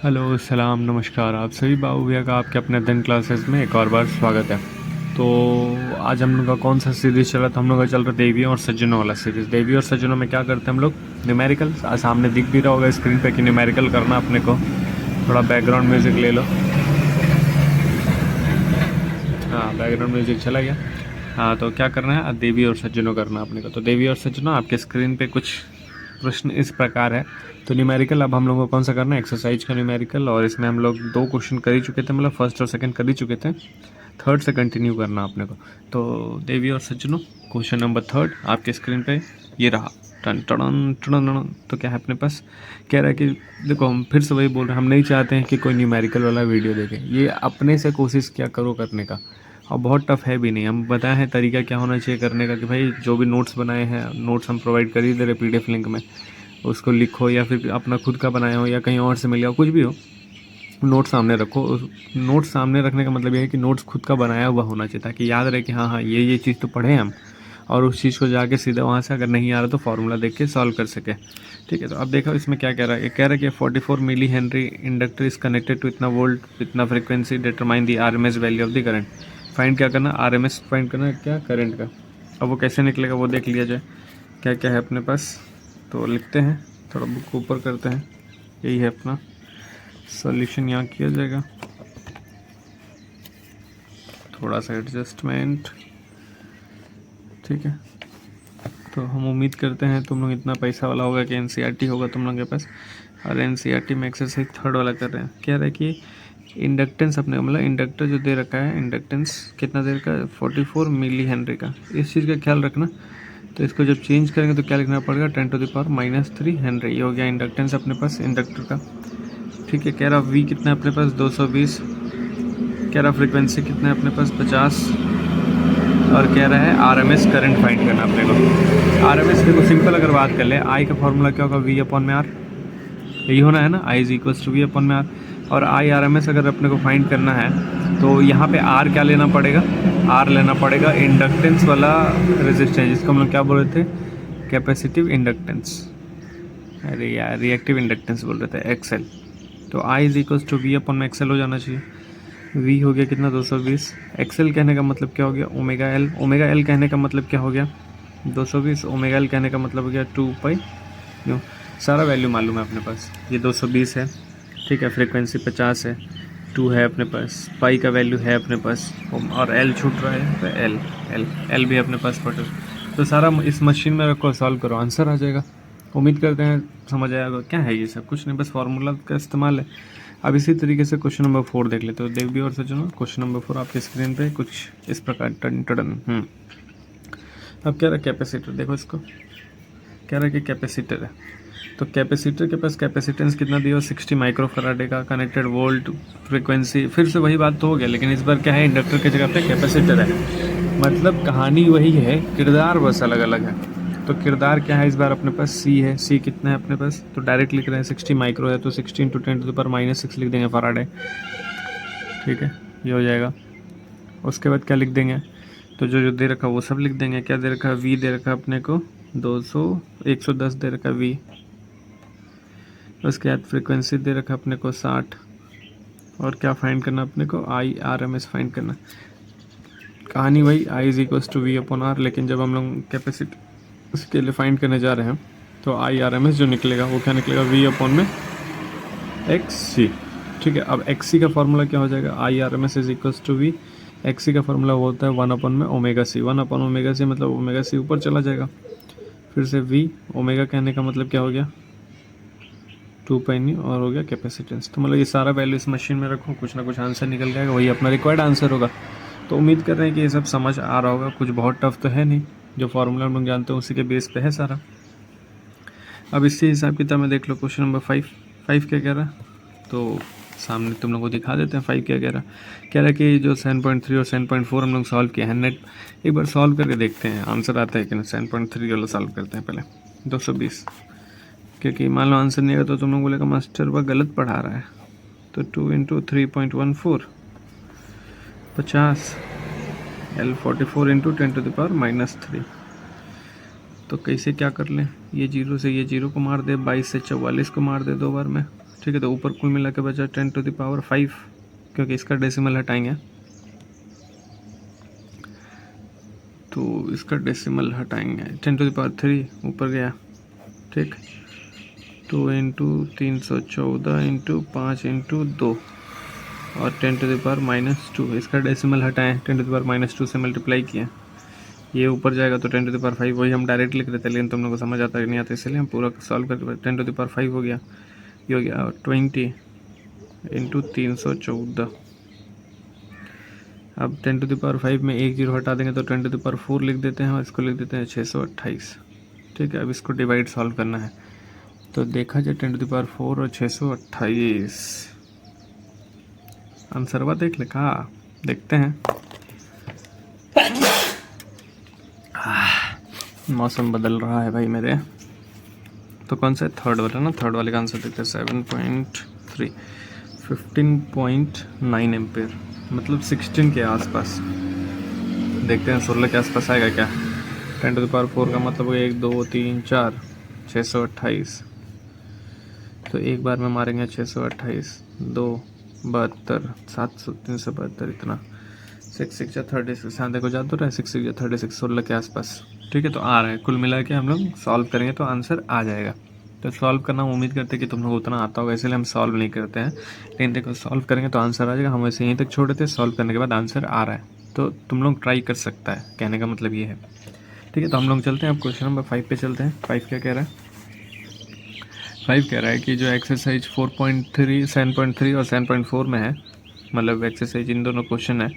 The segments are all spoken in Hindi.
हेलो, सलाम, नमस्कार। आप सभी बाबू भैया का आपके अपने अध्ययन क्लासेस में एक और बार स्वागत है। तो आज हम लोग का कौन सा सीरीज़ चला था? हम लोग का चल रहा देवियों और सज्जनों वाला सीरीज़। देवियों और सज्जनों में क्या करते हैं हम लोग? न्यूमेरिकल। सामने दिख भी रहा होगा स्क्रीन पे कि न्यूमेरिकल करना अपने को। थोड़ा बैकग्राउंड म्यूज़िक ले लो। हाँ, बैकग्राउंड म्यूज़िक चला गया। हाँ, तो क्या करना है? देवी और सज्जनों करना अपने को। तो देवी और सज्जनों आपके स्क्रीन पे कुछ प्रश्न इस प्रकार है। तो न्यूमेरिकल अब हम लोगों को कौन सा करना है? एक्सरसाइज का न्यूमेरिकल। और इसमें हम लोग 2 क्वेश्चन कर ही चुके थे, मतलब फर्स्ट और सेकंड कर ही चुके थे। थर्ड से कंटिन्यू करना अपने को। तो देवी और सज्जनों, क्वेश्चन नंबर थर्ड आपके स्क्रीन पे ये रहा। टन टन टन टन। तो क्या है अपने पास? कह रहा है कि देखो, हम फिर से वही बोल रहे हैं, हम नहीं चाहते हैं कि कोई न्यूमेरिकल वाला वीडियो देखे। ये अपने से कोशिश क्या करो करने का। और बहुत टफ है भी नहीं। हम बताए हैं तरीका क्या होना चाहिए करने का, कि भाई जो भी नोट्स बनाए हैं, नोट्स हम प्रोवाइड कर ही दे रहे पीडीएफ लिंक में, उसको लिखो या फिर अपना खुद का बनाया हो या कहीं और से मिल गया हो, कुछ भी हो, नोट्स सामने रखो। नोट्स सामने रखने का मतलब ये है कि नोट्स खुद का बनाया हुआ होना चाहिए, ताकि याद रहे कि हाँ हाँ ये चीज़ तो पढ़े हैं हम। और उस चीज़ को जाके सीधा वहाँ से अगर नहीं आ रहा तो फार्मूला देख के सॉल्व कर सके। ठीक है, तो अब देखो इसमें क्या कह रहा है। ये कह रहा है कि 44 milli henry inductor is connected to इतना वोल्ट इतना frequency, determine the RMS value of the current. Find क्या करना? आरएमएस फाइंड करना है, क्या करंट का। अब वो कैसे निकलेगा वो देख लिया जाए। क्या क्या है अपने पास, तो लिखते हैं। थोड़ा बुक ऊपर करते हैं। यही है अपना सॉल्यूशन, यहाँ किया जाएगा। थोड़ा सा एडजस्टमेंट, ठीक है। तो हम उम्मीद करते हैं तुम लोग इतना पैसा वाला होगा कि एनसीईआरटी होगा तुम लोगों के पास। और एनसीईआरटी में एक्सरसाइज थर्ड वाला कर रहे हैं। कह रहा है कि इंडक्टेंस अपने, मतलब इंडक्टर जो दे रखा है, इंडक्टेंस कितना दे रखा है? 44 मिली हेनरी का। इस चीज़ का ख्याल रखना। तो इसको जब चेंज करेंगे तो क्या लिखना पड़ेगा? 10⁻³ हेनरी। ये हो गया इंडक्टेंस अपने पास इंडक्टर का। ठीक है, कह रहा वी कितना है अपने पास? 220। कह रहा फ्रिक्वेंसी कितना है अपने पास? 50। और कह रहा है आरएमएस करंट फाइंड करना अपने को। आरएमएस देखो सिंपल अगर बात कर ले, आई का फॉर्मूला क्या होगा? वी अपॉन में आर। यही होना है ना, I is equals to V upon में आर। और आई आरएमएस अगर अपने को फाइंड करना है तो यहाँ पे आर क्या लेना पड़ेगा? आर लेना पड़ेगा इंडक्टेंस वाला रेजिस्टेंस, जिसको हम लोग क्या बोल रहे थे? Capacitive inductance. अरे यार, रिएक्टिव इंडक्टेंस बोल रहे थे, एक्सएल। तो I is equals to V upon में एक्सएल हो जाना चाहिए। वी हो गया कितना? 220। एक्सएल कहने का मतलब क्या हो गया? Omega L. ओमेगा एल कहने का मतलब क्या हो गया? 220। ओमेगा एल कहने का मतलब हो गया 2 पाई न्यू। सारा वैल्यू मालूम है अपने पास। ये 220 है, ठीक है। फ्रीक्वेंसी 50 है, 2 है अपने पास, पाई का वैल्यू है अपने पास, और एल छूट रहा है तो एल एल एल भी अपने पास पड़े। तो सारा इस मशीन में रखो, सॉल्व करो, आंसर आ जाएगा। उम्मीद करते हैं समझ आएगा। क्या है ये सब? कुछ नहीं, बस फार्मूला का इस्तेमाल है। अब इसी तरीके से क्वेश्चन नंबर 4 देख लेते हो। देवी और सज्जनों, क्वेश्चन नंबर 4 आपके स्क्रीन पे कुछ इस प्रकार टन टन। अब कह रहा है कैपेसिटर, देखो इसको। कह रहा है कि कैपेसिटर है, तो कैपेसिटर के पास कैपेसिटेंस कितना दिया? 60 माइक्रोफैराडे का। कनेक्टेड वोल्ट, फ्रीक्वेंसी, फिर से वही बात तो हो गया, लेकिन इस बार क्या है? इंडक्टर की जगह पे कैपेसिटर है। मतलब कहानी वही है, किरदार बस अलग अलग है। तो किरदार क्या है इस बार अपने पास? सी है। सी कितना है अपने पास? तो डायरेक्ट लिख रहे हैं 60 माइक्रो है तो 60 × 10⁻⁻6 लिख देंगे फराडे। ठीक है, ये हो जाएगा। उसके बाद क्या लिख देंगे? तो जो जो दे रखा वो सब लिख देंगे। क्या दे रखा? वी दे रखा अपने को 110 दे रखा वी। उसके बाद फ्रिक्वेंसी दे रखा अपने को 60। और क्या फाइंड करना अपने को? I R M S find करना। कहानी वही, I is equals to V upon R, लेकिन जब हम लोग कैपेसिटी उसके लिए फाइंड करने जा रहे हैं तो आई आर एम एस जो निकलेगा वो क्या निकलेगा? वी अपॉन में एक्स सी। ठीक है, अब एक्स सी का फॉर्मूला क्या हो जाएगा? I R M S is equals to V. X C का फॉर्मूला वो होता है 1 अपॉन में omega C. 1 upon omega C मतलब ओमेगा सी ऊपर चला जाएगा। फिर से वी, ओमेगा कहने का मतलब क्या हो गया? 2 पाई न्यू, और हो गया कैपेसिटेंस। तो मतलब ये सारा वैल्यू इस मशीन में रखो, कुछ ना कुछ आंसर निकल जाएगा, वही अपना रिक्वायर्ड आंसर होगा। तो उम्मीद कर रहे हैं कि ये सब समझ आ रहा होगा। कुछ बहुत टफ तो है नहीं, जो फार्मूला हम लोग जानते हैं उसी के बेस पे है सारा। अब इसी हिसाब किताब में देख लो क्वेश्चन नंबर 5। 5 क्या कह रहा है? तो सामने तुम लोग को दिखा देते हैं। 5 क्या कह रहा है? कह रहा है कि जो 7.3 और 7.4 हम लोग सॉल्व किया है नेट, एक बार सॉल्व करके देखते हैं आंसर आता है कि नहीं। 7.3 वाला सॉल्व करते हैं पहले। 220, क्योंकि मान लो आंसर नहीं आएगा तो तुम लोग बोलेगा मास्टर वह गलत पढ़ा रहा है। तो 2 × 3.14 50, L 44 × 10⁻³ तो कैसे क्या कर लें? ये जीरो से ये जीरो को मार दे, 22 से 44 को मार दे 2 बार में। ठीक है। तो ऊपर कुल मिला के बचा 10⁵, क्योंकि इसका डेसिमल हटाएंगे, तो इसका डेसिमल हटाएंगे 10⁵ ऊपर गया, ठीक। तो इंटू 314 इंटू 5 इंटू 2 और 10⁻², इसका डेसिमल हटाएं, 10⁻² से मल्टीप्लाई किया, ये ऊपर जाएगा तो 10⁵ वही हम डायरेक्ट लिख रहे थे, लेकिन तुम लोग को समझ आता है नहीं आता, इसलिए हम पूरा सॉल्व करके 10⁵ हो गया, ये हो गया 20 इंटू 314। अब 10⁵ में एक जीरो हटा देंगे तो 10⁴ लिख देते हैं और इसको लिख देते हैं 628, ठीक है। अब इसको डिवाइड सॉल्व करना है, तो देखा जाए 10⁴ और 628, आंसरवा देख ले कहा, देखते हैं। मौसम बदल रहा है भाई मेरे, तो कौन सा थर्ड वाला ना, थर्ड वाले का आंसर देखते हैं 7.3, 15.9 एम्पेयर, मतलब 16 के आसपास। देखते हैं 16 के आसपास आएगा क्या। 10⁴ का मतलब 1 2 3 4 628, तो एक बार में मारेंगे 628, 2 72 700 372, इतना 6 6 36, हाँ देखो जाते रहा है 6 6 36, 16 के आसपास, ठीक है। तो आ रहा है, कुल मिला के हम लोग सॉल्व करेंगे तो आंसर आ जाएगा। तो सॉल्व करना उम्मीद करते हैं कि तुम लोग उतना आता होगा, इसलिए हम सॉल्व नहीं करते हैं, लेकिन देखो सॉल्व करेंगे तो आंसर आ जाएगा। हम वैसे यहीं तक छोड़ देते हैं, सॉल्व करने के बाद आंसर आ रहा है तो तुम लोग ट्राई कर सकता है, कहने का मतलब ये है, ठीक है। तो हम लोग चलते हैं, अब क्वेश्चन नंबर 5 पे चलते हैं। 5 क्या कह रहा है, 5 कह रहा है कि जो एक्सरसाइज 4.3 7.3 और 7.4 में है, मतलब एक्सरसाइज इन दोनों क्वेश्चन है,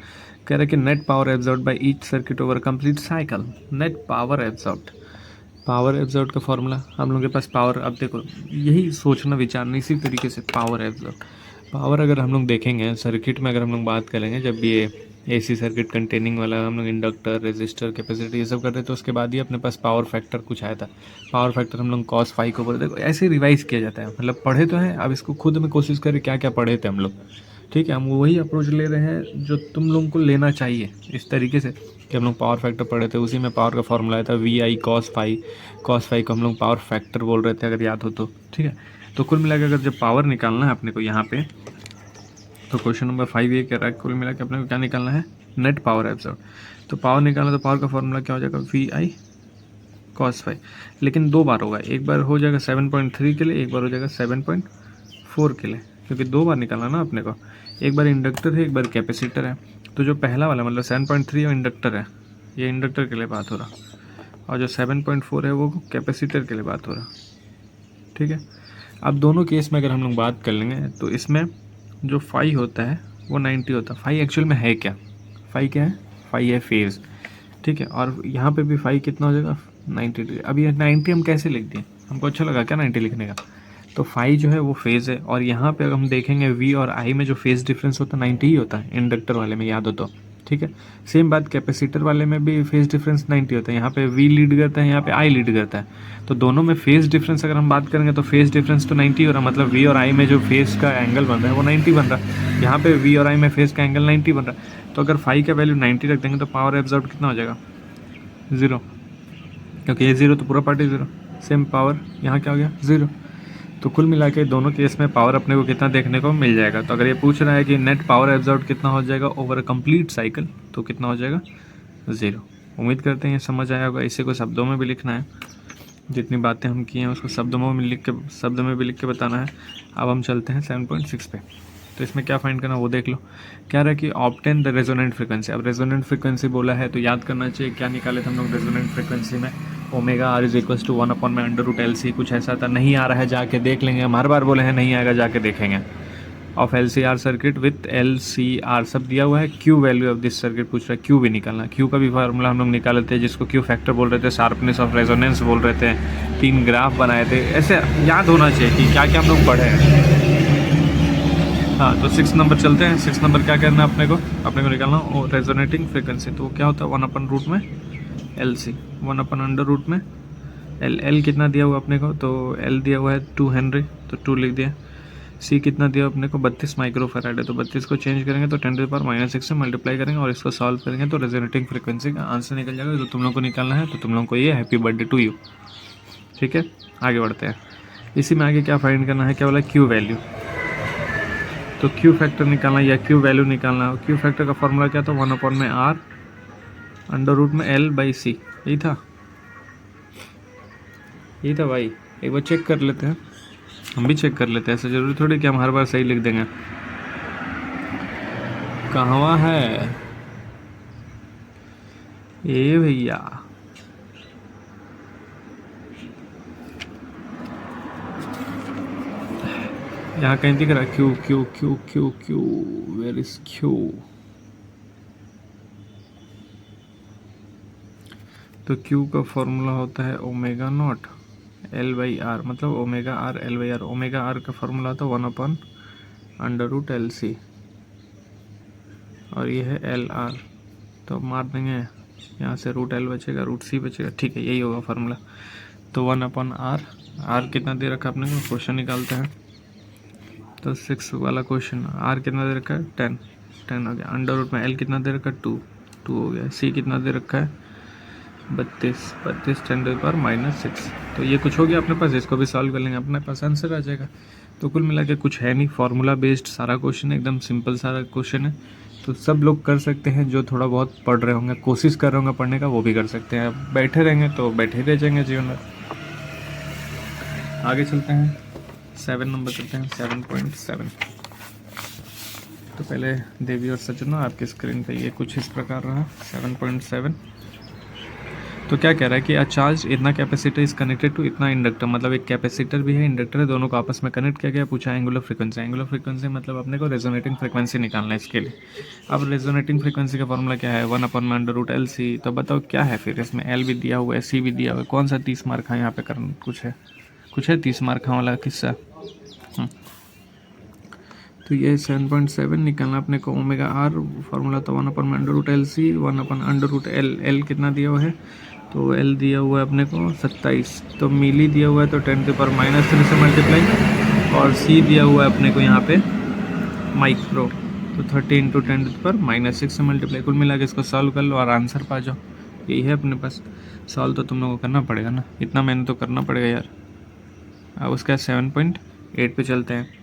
कह रहा है कि net power absorb by each circuit over complete cycle. Net power absorb का फॉर्मूला हम लोगों के पास, पावर, अब देखो यही सोचना विचारना इसी तरीके से, पावर अगर हम लोग देखेंगे सर्किट में, अगर हम लोग बात करेंगे, जब ये एसी सर्किट कंटेनिंग वाला हम लोग इंडक्टर रेजिस्टर कैपेसिटर ये सब कर रहे थे, तो उसके बाद ही अपने पास पावर फैक्टर कुछ आया था। पावर फैक्टर हम लोग cos फाई को बोलते, देखो ऐसे रिवाइज किया जाता है, मतलब पढ़े तो हैं, अब इसको खुद में कोशिश करें क्या क्या पढ़े थे हम लोग, ठीक है। हम वही अप्रोच ले रहे हैं जो तुम लोगों को लेना चाहिए, इस तरीके से कि हम लोग पावर फैक्टर पढ़े थे, उसी में पावर का फॉर्मूला आया था VI cos फाई को हम लोग पावर फैक्टर बोल रहे थे, अगर याद हो तो, ठीक है। तो कुल मिलाकर अगर जब पावर निकालना है अपने को यहाँ पे, तो क्वेश्चन नंबर 5 ये कह रहा है कुल मिला के अपने को क्या निकालना है, नेट पावर एब्जॉर्ब। तो पावर निकालना, तो पावर का फॉर्मूला क्या हो जाएगा, VI cos फाई, लेकिन 2 बार होगा, एक बार हो जाएगा 7.3 के लिए, एक बार हो जाएगा 7.4 के लिए, क्योंकि 2 बार निकालना ना अपने को, एक बार इंडक्टर है एक बार कैपेसिटर है। तो जो पहला वाला मतलब 7.3 और इंडक्टर है, ये इंडक्टर के लिए बात हो रहा, और जो 7.4 है वो कैपेसिटर के लिए बात हो रहा, ठीक है। अब दोनों केस में अगर हम लोग बात कर लेंगे, तो इसमें जो फाई होता है वो 90 होता है। फाई एक्चुअल में है क्या, फाई क्या है, फाई है फेज़, ठीक है। और यहाँ पे भी फाई कितना हो जाएगा, 90 डिग्री। अब ये 90 हम कैसे लिख दिए, हमको अच्छा लगा क्या 90 लिखने का, तो फाई जो है वो फेज़ है, और यहाँ पे अगर हम देखेंगे वी और आई में जो फेज़ डिफरेंस होता है 90 ही होता है, इंडक्टर वाले में याद हो तो, ठीक है। सेम बात कैपेसिटर वाले में भी फेज़ डिफरेंस 90 होता है, यहाँ पे वी लीड करता है, यहाँ पे आई लीड करता है, तो दोनों में फेज़ डिफरेंस अगर हम बात करेंगे तो फेज़ डिफरेंस तो 90 हो रहा, मतलब वी और आई में जो फेज़ का एंगल बन रहा है वो 90 बन रहा है, यहाँ पे वी और आई में फेज़ का एंगल 90 बन रहा है। तो अगर फाई का वैल्यू 90 रख देंगे तो पावर एब्जॉर्ब कितना हो जाएगा, 0, क्योंकि ये 0 तो पूरा पार्ट 0, सेम पावर यहाँ क्या हो गया 0। तो कुल मिला के दोनों केस में पावर अपने को कितना देखने को मिल जाएगा। तो अगर ये पूछ रहा है कि नेट पावर एब्जॉर्ब कितना हो जाएगा ओवर अ कंप्लीट साइकिल, तो कितना हो जाएगा 0। उम्मीद करते हैं ये समझ आया होगा। इसी को शब्दों में भी लिखना है, जितनी बातें हम किए हैं उसको शब्दों में भी लिख के बताना है। अब हम चलते हैं 7.6 पे। तो इसमें क्या फाइंड करना वो देख लो। क्या रहा कि ऑब्टेन द रेजोनेंट फ्रिक्वेंसी। अब रेजोनेंट फ्रिक्वेंसी बोला है तो याद करना चाहिए क्या निकाले थे हम लोग रेजोनेंट फ्रिक्वेंसी में, omega R is equals to 1/√LC, कुछ ऐसा था। नहीं आ रहा है जाके देख लेंगे, हम हर बार बोले हैं नहीं आएगा जाके देखेंगे। Of LCR circuit with LCR सब दिया हुआ है। Q value of this circuit पूछ रहा है, क्यू भी निकालना। क्यू का भी फार्मूला हम लोग निकाले थे जिसको क्यू फैक्टर बोल रहे थे, शार्पनेस ऑफ रेजोनेंस बोल रहे थे, 3 ग्राफ बनाए थे। ऐसे याद होना चाहिए कि क्या क्या हम लोग पढ़े हैं। हाँ तो 6 नंबर चलते हैं। 6 नंबर क्या करना है अपने को निकालना रेजोनेटिंग फ्रिक्वेंसी। तो क्या होता है 1/रूट में LC, 1/√में L कितना दिया हुआ अपने को, तो L दिया हुआ है 2 हेनरी, तो 2 लिख दिया। C कितना दिया अपने को 32 माइक्रोफैराड है, तो 32 को चेंज करेंगे तो 10⁻⁻6 से मल्टीप्लाई करेंगे और इसको सॉल्व करेंगे तो रेजोनेटिंग फ्रिक्वेंसी का आंसर निकल जाएगा। तो तुम लोग को निकालना है तो तुम लोग को ये हैप्पी बर्थडे टू यू। ठीक है, आगे बढ़ते हैं। इसी में आगे क्या फाइंड करना है, क्या बोला क्यू वैल्यू। तो क्यू फैक्टर निकालना या क्यू वैल्यू निकालना, क्यू फैक्टर का फॉर्मूला क्या था, 1 में आर अंडर रूट में एल बाई सी, यही था भाई। एक बार चेक कर लेते हैं, हम भी चेक कर लेते हैं, ऐसा जरूरी थोड़ी कि हम हर बार सही लिख देंगे। कहवा है ए भैया, यहाँ कहीं दिख रहा है Q Q Q Q Q, where is Q. तो क्यू का फॉर्मूला होता है omega naught L by R, मतलब omega R L by R. Omega R का फॉर्मूला होता है 1/√LC, और ये है एल आर। तो अब मार देंगे, यहाँ से √L बचेगा, √C बचेगा, ठीक है, यही होगा फार्मूला। तो 1/R, आर कितना दे रखा आपने को, क्वेश्चन निकालते हैं। तो 6 वाला क्वेश्चन, आर कितना दे रखा है 10 हो गया, अंडर रूट में एल कितना दे रखा है 2 हो गया, सी कितना दे रखा है 32 10⁻⁻⁶। तो ये कुछ हो गया अपने पास, इसको भी सॉल्व कर लेंगे, अपने पास आंसर आ जाएगा। तो कुल मिला के कुछ है नहीं, फार्मूला बेस्ड सारा क्वेश्चन है, एकदम सिंपल सारा क्वेश्चन है। तो सब लोग कर सकते हैं, जो थोड़ा बहुत पढ़ रहे होंगे, कोशिश कर रहे होंगे पढ़ने का, वो भी कर सकते हैं। बैठे रहेंगे तो बैठे ही रह जाएंगे जीवन में। आगे चलते हैं, 7 नंबर करते हैं, 7.7। तो पहले देवी और सज्जनों, आपकी स्क्रीन पे ये कुछ इस प्रकार रहा 7.7। तो क्या कह रहा है कि अ चार्ज इतना कैपेसिटर इज कनेक्टेड टू इतना इंडक्टर, मतलब एक कैपेसिटर भी है, इंडक्टर है, दोनों को आपस में कनेक्ट किया गया। पूछा एंगुलर फ्रीक्वेंसी, एंगुलर फ्रीक्वेंसी मतलब अपने को रेजोनेटिंग फ्रीक्वेंसी निकालना है इसके लिए। अब रेजोनेटिंग फ्रीक्वेंसी का फॉर्मूला क्या है, 1/√LC। तो बताओ क्या है फिर इसमें, एल भी दिया हुआ है, सी भी दिया हुआ है, कौन सा 30 मार्क है यहाँ पे करना, कुछ है 30 मार्क वाला किस्सा। तो ये 7.7 निकालना अपने को। ओमेगा आर फार्मूला तो 1/√LC, 1/√L, एल कितना दिया हुआ है, तो एल दिया हुआ है अपने को 27, तो मिली दिया हुआ है तो 10⁻³ से मल्टीप्लाई, और सी दिया हुआ है अपने को यहाँ पे माइक्रो, तो 30 × 10⁻⁶ से मल्टीप्लाई। कुल मिला के इसको सॉल्व कर लो और आंसर पा जाओ, यही है अपने पास। सॉल्व तो तुम लोगों को करना पड़ेगा ना, इतना मैंने तो करना पड़ेगा यार। अब उसका 7.8 पे चलते हैं।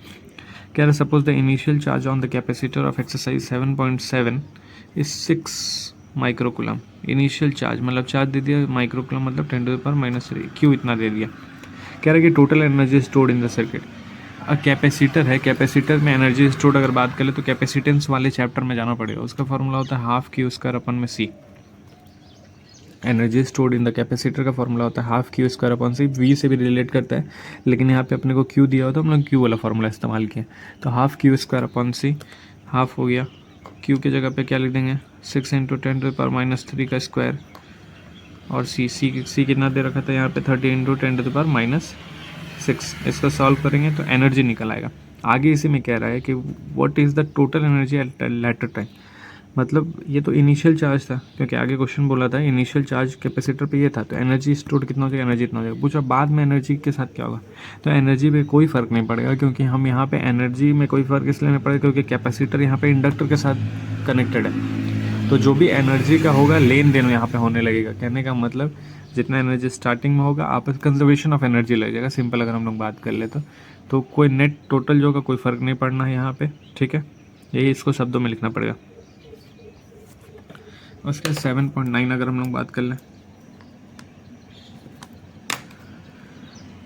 कह रहे suppose the initial charge on the capacitor of exercise 7.7 is 6 microcoulomb. Initial charge मतलब चार्ज दे दिया, माइक्रोकुलम मतलब 10⁻³ क्यू इतना दे दिया। कह रहा है कि total energy stored in the circuit. Capacitor है, कैपेसिटर में एनर्जी स्टोर्ड अगर बात करें तो कैपेसिटेंस वाले चैप्टर में जाना पड़ेगा, उसका फॉर्मूला होता है ½ Q² energy stored in the capacitor का फॉर्मूला होता है ½ Q²/C। वी से भी रिलेट करता है, लेकिन यहाँ पे अपने को क्यू दिया होता है, हम लोग क्यू वाला फॉर्मूला इस्तेमाल किया। तो ½ Q²/C हाफ हो गया, क्यू की जगह पे क्या लिख देंगे 6 × 10⁻³ का स्क्वायर, और सी कितना दे रखा था यहाँ पे 30 × 10⁻⁶। इसका सॉल्व करेंगे तो एनर्जी निकल आएगा। आगे इसी में कह रहा है कि what is the total energy at later time, मतलब ये तो इनिशियल चार्ज था, क्योंकि आगे क्वेश्चन बोला था इनिशियल चार्ज कैपेसिटर पे ये था, तो एनर्जी स्टोर्ड कितना हो जाएगा, एनर्जी इतना हो जाएगा। पूछा बाद में एनर्जी के साथ क्या होगा, तो एनर्जी पे कोई फ़र्क नहीं पड़ेगा, क्योंकि हम यहाँ पे एनर्जी में कोई फ़र्क इसलिए नहीं पड़ेगा क्योंकि कैपेसिटर यहाँ पे इंडक्टर के साथ कनेक्टेड है। तो जो भी एनर्जी का होगा लेन देन यहाँ पे होने लगेगा। कहने का मतलब जितना एनर्जी स्टार्टिंग में होगा आपस कंजर्वेशन ऑफ एनर्जी लग जाएगा, सिंपल अगर हम लोग बात कर ले तो कोई नेट टोटल जो होगा कोई फ़र्क नहीं पड़ना है यहाँ पे, ठीक है, यही इसको शब्दों में लिखना पड़ेगा। उसके 7.9 अगर हम लोग बात कर लें,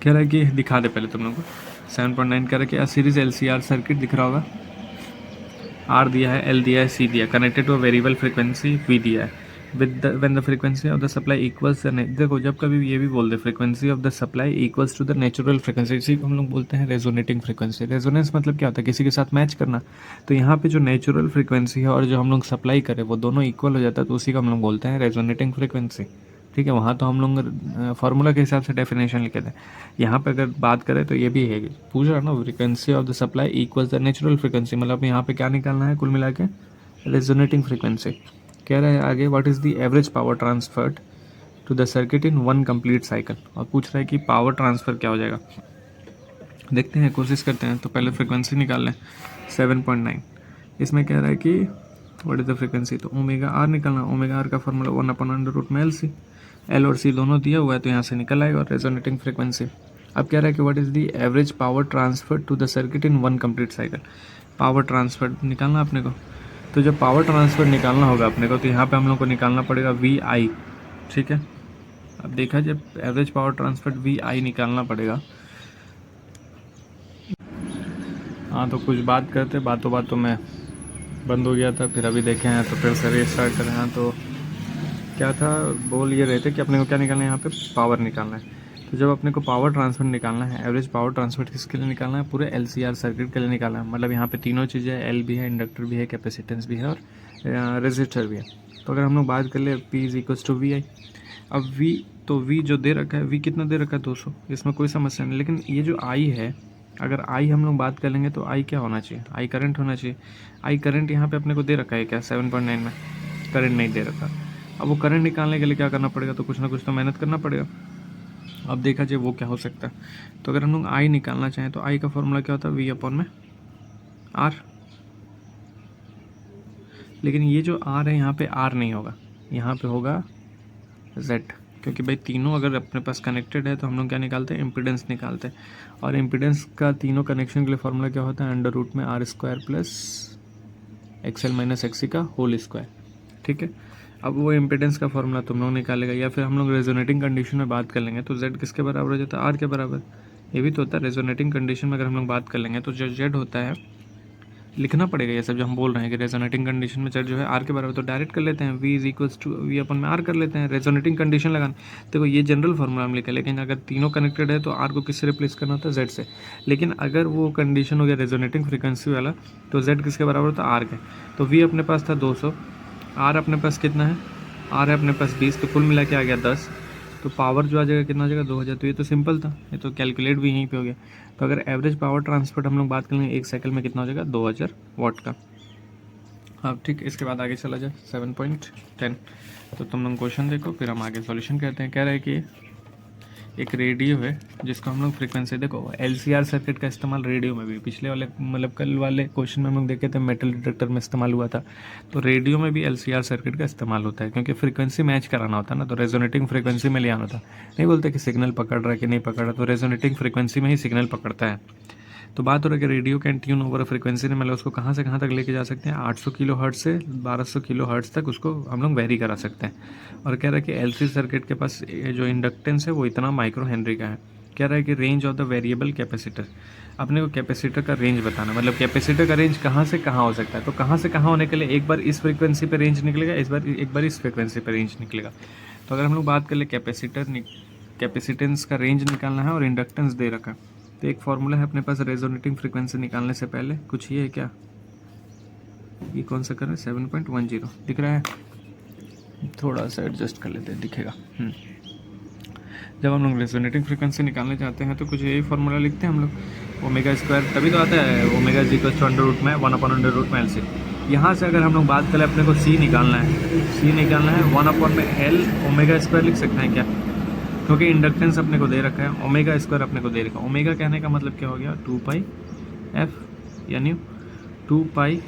कह रहा है कि दिखा दे पहले तुम लोग को। 7.9 कह रहा है कि सीरीज LCR सर्किट दिख रहा होगा, आर दिया है, एल दिया है, सी दिया, connected to variable frequency V दिया है, with when the frequency of the supply equals देखो जब कभी ये भी बोल दे frequency of the supply equals to the natural frequency, इसी को हम लोग बोलते हैं रेजोनेटिंग फ्रीक्वेंसी। रेजोनेंस मतलब क्या होता है, किसी के साथ मैच करना। तो यहाँ पे जो नेचुरल फ्रीक्वेंसी है और जो हम लोग सप्लाई करें वो दोनों इक्वल हो जाता है, तो उसी को हम लोग बोलते हैं रेजोनेटिंग फ्रीक्वेंसी, ठीक है। वहाँ तो हम लोग फार्मूला के हिसाब से डेफिनेशन लिखे थे, यहाँ पे अगर बात करें तो ये भी है, पूछ रहा ना frequency of the supply equals the natural frequency, मतलब यहाँ पे क्या निकालना है, कुल मिला के रेजोनेटिंग फ्रीक्वेंसी। कह रहा है आगे what is the average power transferred to the circuit in 1 complete cycle, और पूछ रहा है कि पावर ट्रांसफ़र क्या हो जाएगा। देखते हैं, कोशिश करते हैं। तो पहले फ्रीक्वेंसी निकाल लें 7.9। इसमें कह रहा है कि व्हाट इज़ द फ्रीक्वेंसी, तो ओमेगा आर निकालना। ओमेगा आर का फॉर्मूला 1/√LC, एल और सी दोनों दिया हुआ है, तो यहाँ से निकल आएगा। और रेजोनेटिंग फ्रीक्वेंसी अब कह रहा है कि what is the average power transfer to the circuit in 1 complete cycle. Power transfer निकालना अपने को। तो जब पावर ट्रांसफ़र निकालना होगा अपने को तो यहाँ पे हम लोग को निकालना पड़ेगा VI, ठीक है। अब देखा जब एवरेज पावर ट्रांसफ़र VI निकालना पड़ेगा। हाँ तो कुछ बात करते, बातों में बंद हो गया था, फिर अभी देखे हैं तो फिर से रीस्टार्ट करें हैं। तो क्या था, बोल ये रहे थे कि अपने को क्या निकालना है, यहाँ पे पावर निकालना है। तो जब अपने को पावर ट्रांसफर निकालना है, एवरेज पावर ट्रांसफर किसके लिए निकालना है, पूरे LCR सर्किट के लिए निकालना है। मतलब यहाँ पे तीनों चीज़ें, L भी है, इंडक्टर भी है, कैपेसिटेंस भी है और रेजिस्टर भी है। तो अगर हम लोग बात कर ले P = VI। अब V, तो V जो दे रखा है, V कितना दे रखा है 200, इसमें कोई समस्या नहीं। लेकिन ये जो I है, अगर I हम लोग बात कर लेंगे तो I क्या होना चाहिए, I करंट होना चाहिए। I करंट यहाँ पे अपने को दे रखा है क्या, 7.9 में करंट नहीं दे रखा। अब वो करंट निकालने के लिए क्या करना पड़ेगा, तो कुछ ना कुछ तो मेहनत करना पड़ेगा। अब देखा जाए वो क्या हो सकता है। तो अगर हम लोग I निकालना चाहें तो I का फॉर्मूला क्या होता है, V/R। लेकिन ये जो R है यहाँ पे R नहीं होगा, यहाँ पे होगा Z, क्योंकि भाई तीनों अगर अपने पास कनेक्टेड है तो हम लोग क्या निकालते हैं, इम्पीडेंस निकालते हैं। और इम्पीडेंस का तीनों कनेक्शन के लिए फॉर्मूला क्या होता है, √ में R² + XL - XC का होल स्क्वायर, ठीक है। अब वो इम्पीडेंस का फॉर्मूला तुम लोग निकालेगा, या फिर हम लोग रेजोनेटिंग कंडीशन में बात कर लेंगे तो Z किसके बराबर हो जाता है, R के बराबर। ये भी तो होता है रेजोनेटिंग कंडीशन में, अगर हम लोग बात कर लेंगे तो जो Z होता है, लिखना पड़ेगा ये सब जो हम बोल रहे हैं कि रेजोनेटिंग कंडीशन में Z जो है R के बराबर, तो डायरेक्ट कर लेते हैं, V = V/R कर लेते हैं, रेजोनेटिंग कंडीशन लगाना। देखो ये जनरल फार्मूला हम लिखे, लेकिन अगर तीनों कनेक्टेड है तो R को किससे रिप्लेस करना होता है, Z से। लेकिन अगर वो कंडीशन हो गया रेजोनेटिंग फ्रीक्वेंसी वाला तो Z किसके बराबर होता है, R के। तो V अपने पास था 200, R अपने पास कितना है, R है अपने पास 20, तो कुल मिला के आ गया 10। तो पावर जो आ जाएगा कितना आ जाएगा, 2000। तो ये तो सिंपल था, ये तो कैलकुलेट भी यहीं पे हो गया। तो अगर एवरेज पावर ट्रांसफर हम लोग बात करेंगे एक साइकिल में कितना हो जाएगा, 2000 वाट का। अब ठीक, इसके बाद आगे चला जाए 7.10। तो तुम लोग क्वेश्चन देखो, फिर हम आगे सॉल्यूशन करते हैं। कह रहे हैं कि एक रेडियो है जिसको हम लोग फ्रीक्वेंसी, देखो LCR सर्किट का इस्तेमाल रेडियो में भी, पिछले वाले मतलब कल वाले क्वेश्चन में हम लोग देखे थे मेटल डिटेक्टर में इस्तेमाल हुआ था, तो रेडियो में भी LCR सर्किट का इस्तेमाल होता है, क्योंकि फ्रीक्वेंसी मैच कराना होता है ना। तो रेजोनेटिंग फ्रीक्वेंसी में ले आना था, नहीं बोलते कि सिग्नल पकड़ रहा है कि नहीं पकड़ रहा, तो रेजोनेटिंग फ्रीक्वेंसी में ही सिग्नल पकड़ता है। तो बात हो रहा है कि radio can tune over frequency ने, मतलब उसको कहाँ से कहाँ तक लेके जा सकते हैं, 800 किलोहर्ट्ज़ से 1200 किलोहर्ट्ज़ तक उसको हम लोग वेरी करा सकते हैं। और कह रहा है कि LC सर्किट के पास जो इंडक्टेंस है वो इतना माइक्रो हेनरी का है। कह रहा है कि range of the variable capacitor, अपने को कैपेसिटर का रेंज बताना, मतलब कैपेसिटर का रेंज कहाँ से कहाँ हो सकता है। तो कहाँ से कहाँ होने के लिए एक बार इस फ्रीक्वेंसी पे रेंज निकलेगा, एक बार इस फ्रीक्वेंसी पे रेंज निकलेगा। तो अगर हम लोग बात कर ले कैपेसिटेंस का रेंज निकालना है और इंडक्टेंस दे रखा है, तो एक फॉर्मूला है अपने पास रेजोनेटिंग फ्रीक्वेंसी निकालने से पहले, कुछ ये है क्या, ये कौन सा कर रहे हैं, 7.10 दिख रहा है, थोड़ा सा एडजस्ट कर लेते हैं, दिखेगा। जब हम लोग रेजोनेटिंग फ्रीक्वेंसी निकालने चाहते हैं तो कुछ यही फॉर्मूला लिखते हैं हम लोग, ω², तभी तो आता है ω = में 1/√में LC। यहाँ से अगर हम लोग बात करें अपने को C निकालना है, 1/L ω² लिख सकते हैं क्या, क्योंकि इंडक्टेंस अपने को दे रखा है, ω² अपने को दे रखा है। ओमेगा कहने का मतलब क्या हो गया, 2πf, यानी 2π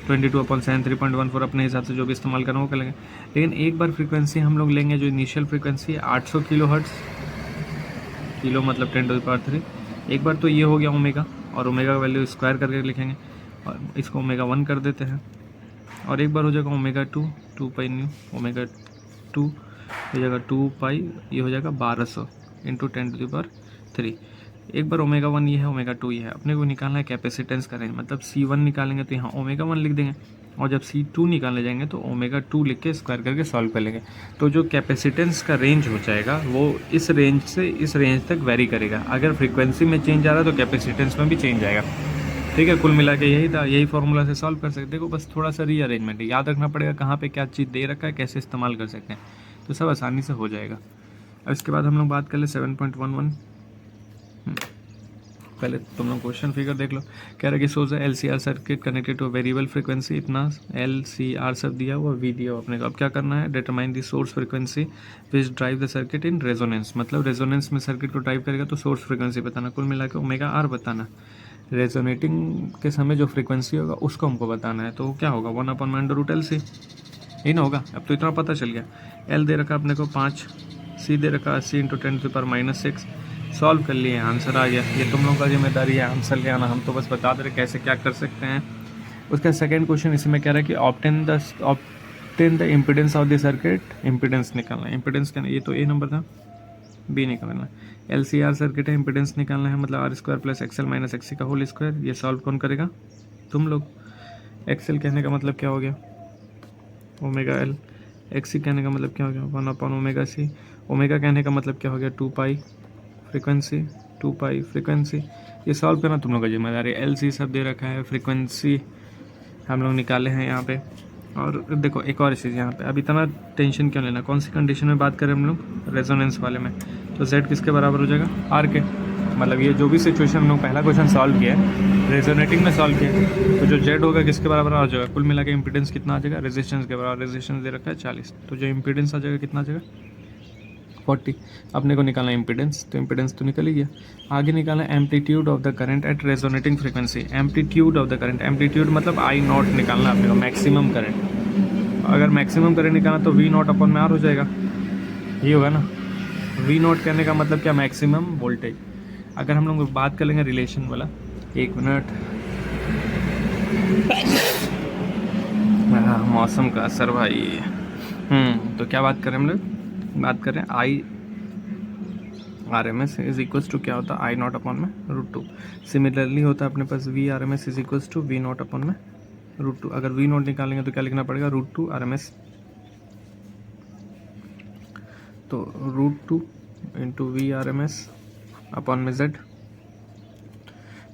22/7 3.14 अपने हिसाब से जो भी इस्तेमाल करना वो कर लेंगे। लेकिन एक बार फ्रीक्वेंसी हम लोग लेंगे जो इनिशियल फ्रीक्वेंसी है 800 किलोहर्ट्ज़, किलो मतलब 10⁻3, एक बार तो ये हो गया ओमेगा, और ओमेगा का वैल्यू स्क्वायर करके लिखेंगे और इसको ω1 कर देते हैं, और एक बार हो जाएगा ω2, 2π न्यू ω2 हो जाएगा 2π, ये हो जाएगा 1200 × 10⁻3। एक बार ω1 ये है, ω2 ये है। अपने को निकालना है कैपेसिटेंस का रेंज, मतलब C1 निकालेंगे तो यहाँ ω1 लिख देंगे, और जब C2 निकालने जाएंगे तो ω2 लिख के स्क्वायर करके सॉल्व कर लेंगे। तो जो कैपेसिटेंस का रेंज हो जाएगा वो इस रेंज से इस रेंज तक वेरी करेगा। अगर फ्रीक्वेंसी में चेंज आ रहा है तो कैपेसिटेंस में भी चेंज आएगा, ठीक है। कुल मिला के यही था, यही फॉर्मूला से सॉल्व कर सकते। देखो बस थोड़ा सा रीअरेंजमेंट याद रखना पड़ेगा, कहाँ पे क्या चीज़ दे रखा है, कैसे इस्तेमाल कर सकते हैं, तो सब आसानी से हो जाएगा। अब इसके बाद हम लोग बात कर ले 7.11। पहले तुम लोग क्वेश्चन फिगर देख लो। कह रहा है कि सोच LCR circuit connected to variable frequency, इतना LCR सब दिया हुआ, V दिया हुआ अपने को। अब क्या करना है, determine the source frequency which drive the circuit in resonance, मतलब रेजोनेंस में सर्किट को ड्राइव करेगा तो सोर्स फ्रीक्वेंसी बताना, कुल मिला के ω/R बताना। रेजोनेटिंग के समय जो फ्रीक्वेंसी होगा उसको हमको बताना है, तो क्या होगा 1/√LC, यही ना होगा। अब तो इतना पता चल गया। L दे रखा अपने को 5, C दे रखा 80 × 10⁻⁶, सॉल्व कर लिए, आंसर आ गया। ये तुम लोगों का जिम्मेदारी है आंसर ले आना, हम तो बस बता दे रहे कैसे क्या कर सकते हैं। उसका सेकंड क्वेश्चन इसमें कह रहा है कि obtain the impedance of the circuit, impedance निकालना है। इम्पिडेंस क्या, ये तो ए नंबर था, बी निकालना है। LCR सर्किट है, इम्पिडेंस निकालना है, मतलब R² plus XL minus XC का होल स्क्वायर। ये सॉल्व कौन करेगा, तुम लोग। XL कहने का मतलब क्या हो गया, ओमेगा L। XC कहने का मतलब क्या हो गया, 1/ओमेगा C। ओमेगा कहने का मतलब क्या हो गया, 2 पाई फ्रिक्वेंसी, 2 पाई फ्रिक्वेंसी। ये सॉल्व करना तुम लोग का जिम्मेदारी है। LC सब दे रखा है, फ्रिक्वेंसी हम लोग निकाले हैं यहाँ पे। और देखो एक और चीज़ यहाँ पे, अब इतना टेंशन क्यों लेना, कौन सी कंडीशन में बात करें हम लोग, रेजोनेंस वाले में। तो Z किसके बराबर हो जाएगा, R के। मतलब ये जो भी सिचुएशन हम लोग पहला क्वेश्चन सॉल्व किया है, रेजोनेटिंग में सॉल्व किया है, तो जो Z होगा किसके बराबर आ जाएगा, कुल मिला के इम्पीडेंस कितना आ जाएगा, रेजिस्टेंस के बराबर। रेजिस्टेंस दे रखा है 40, तो जो इम्पीडेंस आ जाएगा कितना आ जाएगा, 40। अपने को निकालना है इम्पीडेंस, तो इम्पीडेंस तो निकल ही गया। आगे निकालना है amplitude of the current eight resonating frequency. Amplitude of the current, amplitude मतलब I0 निकालना अपने को, मैक्सिमम करंट। अगर मैक्सिमम करंट निकालना तो V0/R हो जाएगा, ये होगा ना। V0 कहने का मतलब क्या, मैक्सिमम वोल्टेज। अगर हम लोग बात कर लेंगे रिलेशन वाला, एक मिनट, मौसम का असर भाई। तो क्या बात करें हम लोग, बात करें I/RMS इज इक्वल्स टू क्या होता है, I0/√2। सिमिलरली होता है अपने पास VRMS is equals to V0/√2। अगर V0 निकालेंगे तो क्या लिखना पड़ेगा, √2 RMS। तो √2 इंटू VRMS/Z।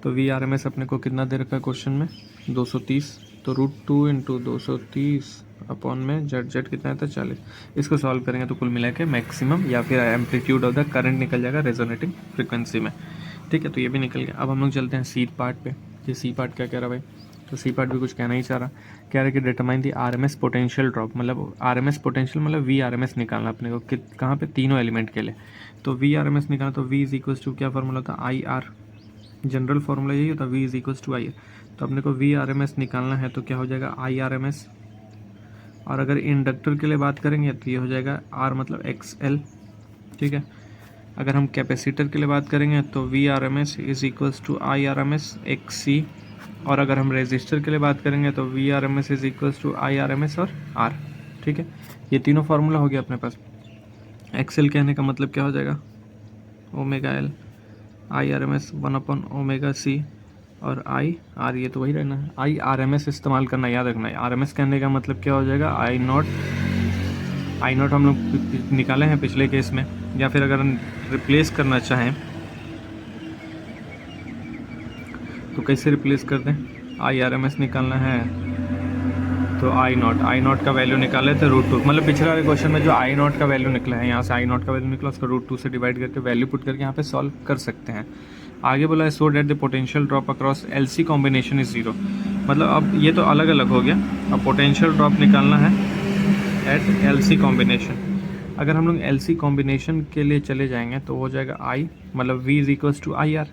तो VRMS अपने को कितना दे रखा है क्वेश्चन में, 230। तो √2 इंटू 230/Z, Z कितना आता है 40। इसको सॉल्व करेंगे तो कुल मिला के मैक्सिमम या फिर एम्पलीट्यूड ऑफ द करंट निकल जाएगा रेजोनेटिंग फ्रीक्वेंसी में। ठीक है, तो ये भी निकल गया। अब हम लोग चलते हैं सी पार्ट पे। ये सी पार्ट क्या कह रहा है भाई, तो सी पार्ट भी कुछ कहना ही चाह रहा, कह रहा है कि determine the RMS potential drop. मतलब RMS पोटेंशियल मतलब VRMS निकालना अपने को, कहाँ पे, तीनों एलिमेंट के लिए। तो VRMS निकालना, तो V इज इक्वल्स टू क्या फॉर्मूला होता है, IR। जनरल फार्मूला यही होता है, V is equals to IR। तो अपने को VRMS निकालना है तो क्या हो जाएगा, IRMS। और अगर इंडक्टर के लिए बात करेंगे तो ये हो जाएगा R मतलब XL। ठीक है, अगर हम कैपेसिटर के लिए बात करेंगे तो VRMS is equals to IRMS XC। और अगर हम रेजिस्टर के लिए बात करेंगे तो VRMS is equals to IRMS और R। ठीक है, ये तीनों फार्मूला हो गया अपने पास। XL कहने का मतलब क्या हो जाएगा, ओमेगा L। IRMS 1/ओमेगा C। और IR, ये तो वही रहना है, IRMS इस्तेमाल करना, याद रखना है। RMS कहने का मतलब क्या हो जाएगा, I0 हम लोग निकाले हैं पिछले केस में। या फिर अगर हम रिप्लेस करना चाहें तो कैसे रिप्लेस कर दें, IRMS निकालना है तो I0 का वैल्यू निकाले थे √2। मतलब पिछले वाले क्वेश्चन में जो I0 का वैल्यू निकला है, यहाँ से I0 का वैल्यू निकला, उसको √2 से डिवाइड करके वैल्यू पुट करके यहाँ पे सॉल्व कर सकते हैं। आगे बोला है so that the potential drop across LC combination is 0। मतलब अब ये तो अलग अलग हो गया, अब पोटेंशियल ड्रॉप निकालना है एट LC कॉम्बिनेशन। अगर हम लोग LC कॉम्बिनेशन के लिए चले जाएंगे तो हो जाएगा I, मतलब V is equals to IR,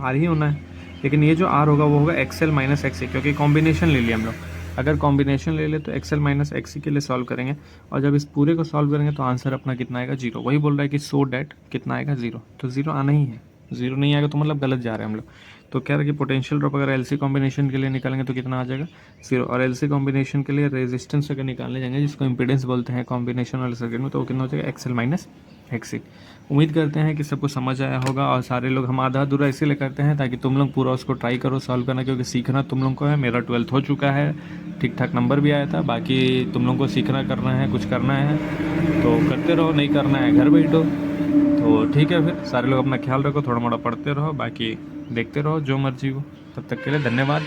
R ही होना है। लेकिन ये जो R होगा वो होगा XL माइनस XC, क्योंकि कॉम्बिनेशन ले लिया हम लोग। अगर कॉम्बिनेशन ले ले तो XL माइनस XC के लिए सॉल्व करेंगे, और जब इस पूरे को सॉल्व करेंगे तो आंसर अपना कितना आएगा, 0। वही बोल रहा है कि सो डैट कितना आएगा, 0। तो 0 आना ही है, 0 नहीं आएगा तो मतलब गलत जा रहे हैं हम लोग। तो कह रहे हैं कि पोटेंशियल ड्रॉप अगर LC कॉम्बिनेशन के लिए निकालेंगे तो कितना आ जाएगा, 0। और LC कॉम्बिनेशन के लिए रेजिस्टेंस अगर निकालने जाएंगे, जिसको इंपीडेंस बोलते हैं कॉम्बिनेशन वाले सर्किट में, तो वो कितना हो जाएगा, XL माइनस XC। उम्मीद करते हैं कि सबको समझ आया होगा। और सारे लोग हम आधा अधूरा इसीलिए करते हैं ताकि तुम लोग पूरा उसको ट्राई करो सॉल्व करना, क्योंकि सीखना तुम लोग को है। मेरा 12th हो चुका है, ठीक ठाक नंबर भी आया था। बाकी तुम लोग को सीखना करना है, कुछ करना है तो करते रहो, नहीं करना है घर बैठो। तो ठीक है, फिर सारे लोग अपना ख्याल रखो, थोड़ा मोड़ा पढ़ते रहो, बाकी देखते रहो जो मर्जी हो। तब तक के लिए धन्यवाद।